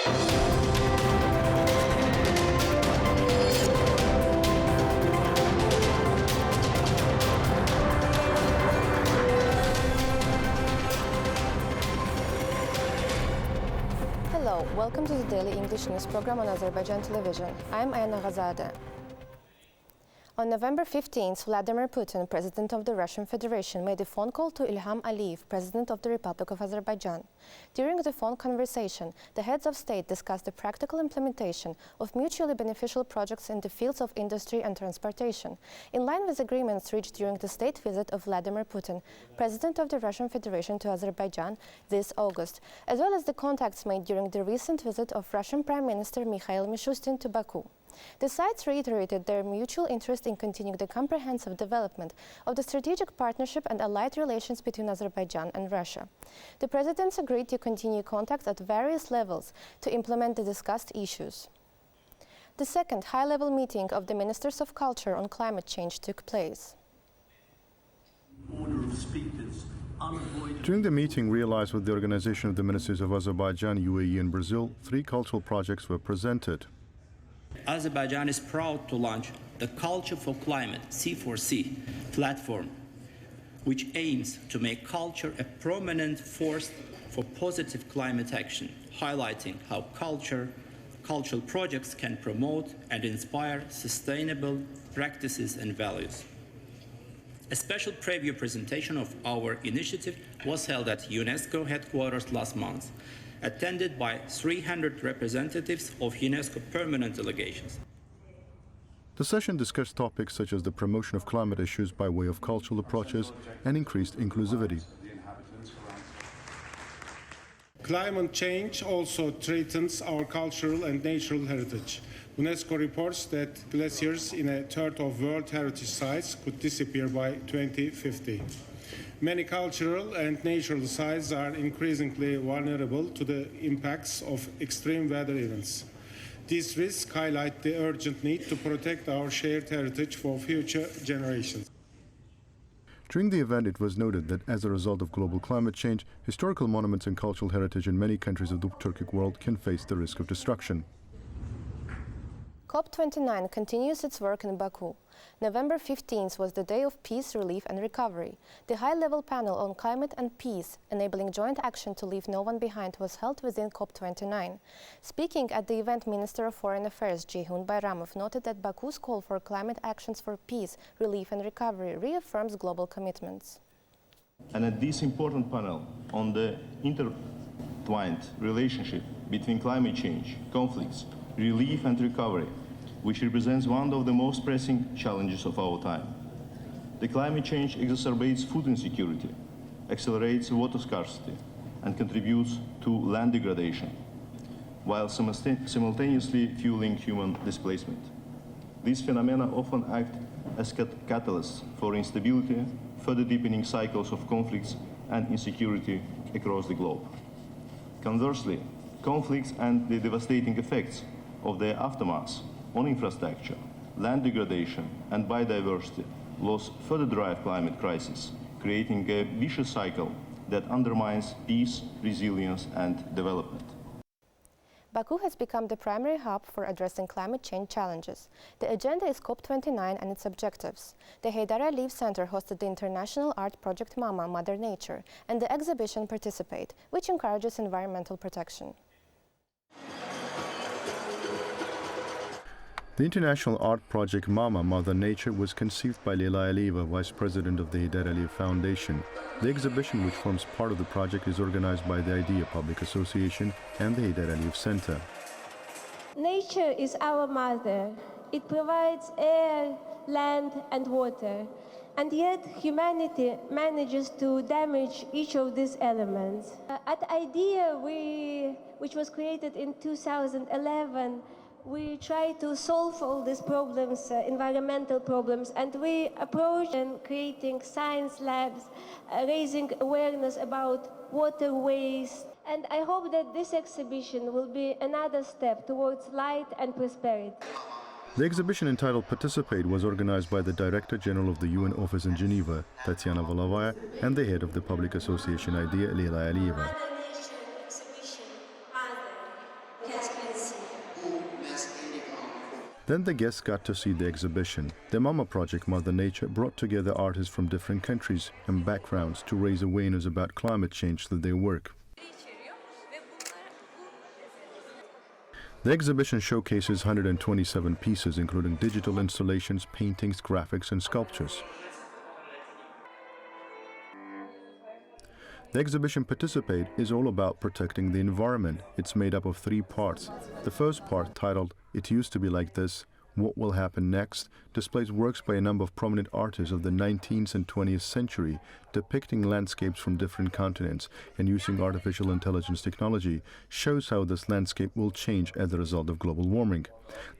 Hello, welcome to the Daily English News program on Azərbaycan Televiziya. I'm Ayana Ghazadeh. On November 15th, Vladimir Putin, President of the Russian Federation, made a phone call to Ilham Aliyev, President of the Republic of Azerbaijan. During the phone conversation, the heads of state discussed the practical implementation of mutually beneficial projects in the fields of industry and transportation, in line with agreements reached during the state visit of Vladimir Putin, President of the Russian Federation, to Azerbaijan this August, as well as the contacts made during the recent visit of Russian Prime Minister Mikhail Mishustin to Baku. The sides reiterated their mutual interest in continuing the comprehensive development of the strategic partnership and allied relations between Azerbaijan and Russia. The presidents agreed to continue contacts at various levels to implement the discussed issues. The second high-level meeting of the Ministers of Culture on climate change took place. During the meeting realized with the organization of the Ministers of Azerbaijan, UAE and Brazil, 3 cultural projects were presented. Azerbaijan is proud to launch the Culture for Climate C4C platform, which aims to make culture a prominent force for positive climate action, highlighting how cultural projects can promote and inspire sustainable practices and values. A special preview presentation of our initiative was held at UNESCO headquarters last month, attended by 300 representatives of UNESCO permanent delegations. The session discussed topics such as the promotion of climate issues by way of cultural approaches and increased inclusivity. Climate change also threatens our cultural and natural heritage. UNESCO reports that glaciers in a third of World Heritage sites could disappear by 2050. Many cultural and natural sites are increasingly vulnerable to the impacts of extreme weather events. These risks highlight the urgent need to protect our shared heritage for future generations. During the event, it was noted that as a result of global climate change, historical monuments and cultural heritage in many countries of the Turkic world can face the risk of destruction. COP29 continues its work in Baku. November 15th was the day of peace, relief and recovery. The high-level panel on climate and peace, enabling joint action to leave no one behind, was held within COP29. Speaking at the event, Minister of Foreign Affairs Ceyhun Bayramov noted that Baku's call for climate actions for peace, relief and recovery reaffirms global commitments. And at this important panel on the intertwined relationship between climate change, conflicts, relief and recovery, which represents one of the most pressing challenges of our time. The climate change exacerbates food insecurity, accelerates water scarcity, and contributes to land degradation, while simultaneously fueling human displacement. These phenomena often act as catalysts for instability, further deepening cycles of conflicts and insecurity across the globe. Conversely, conflicts and the devastating effects of their aftermath on infrastructure, land degradation, and biodiversity loss further drive climate crisis, creating a vicious cycle that undermines peace, resilience, and development. Baku has become the primary hub for addressing climate change challenges. The agenda is COP29 and its objectives. The Heydar Aliyev Center hosted the international art project MAMA, Mother Nature, and the exhibition Participate, which encourages environmental protection. The international art project MAMA, Mother Nature, was conceived by Leyla Aliyeva, Vice President of the Heydar Aliyev Foundation. The exhibition, which forms part of the project, is organized by the IDEA Public Association and the Heydar Aliyev Center. Nature is our mother. It provides air, land, and water. And yet humanity manages to damage each of these elements. At IDEA, which was created in 2011, we try to solve all these problems, environmental problems, and we approach and creating science labs, raising awareness about water waste. And I hope that this exhibition will be another step towards light and prosperity. The exhibition entitled Participate was organized by the Director General of the UN Office in Geneva, Tatiana Volovaya, and the head of the Public Association IDEA, Leyla Aliyeva. Then the guests got to see the exhibition. The MAMA project, Mother Nature, brought together artists from different countries and backgrounds to raise awareness about climate change through their work. The exhibition showcases 127 pieces, including digital installations, paintings, graphics, and sculptures. The exhibition Participate is all about protecting the environment. It's made up of 3 parts. The first part, titled It Used to Be Like This, What Will Happen Next, displays works by a number of prominent artists of the 19th and 20th century, depicting landscapes from different continents and using artificial intelligence technology, shows how this landscape will change as a result of global warming.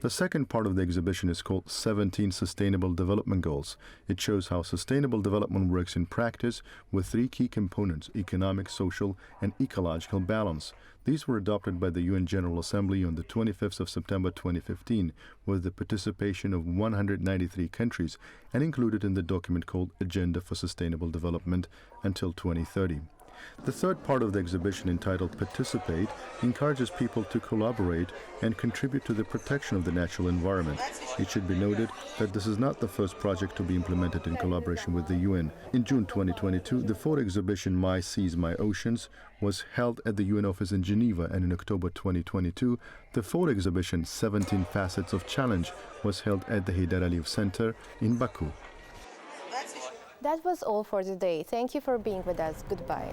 The second part of the exhibition is called 17 Sustainable Development Goals. It shows how sustainable development works in practice with 3 key components: economic, social, and ecological balance. These were adopted by the UN General Assembly on the 25th of September 2015 with the participation of 193 countries and included in the document called Agenda for Sustainable Development until 2030. The third part of the exhibition, entitled Participate, encourages people to collaborate and contribute to the protection of the natural environment. It should be noted that this is not the first project to be implemented in collaboration with the UN. In June 2022, the 4th exhibition My Seas, My Oceans was held at the UN office in Geneva, and in October 2022, the 4th exhibition 17 Facets of Challenge was held at the Heydar Aliyev Center in Baku. That was all for today. Thank you for being with us. Goodbye.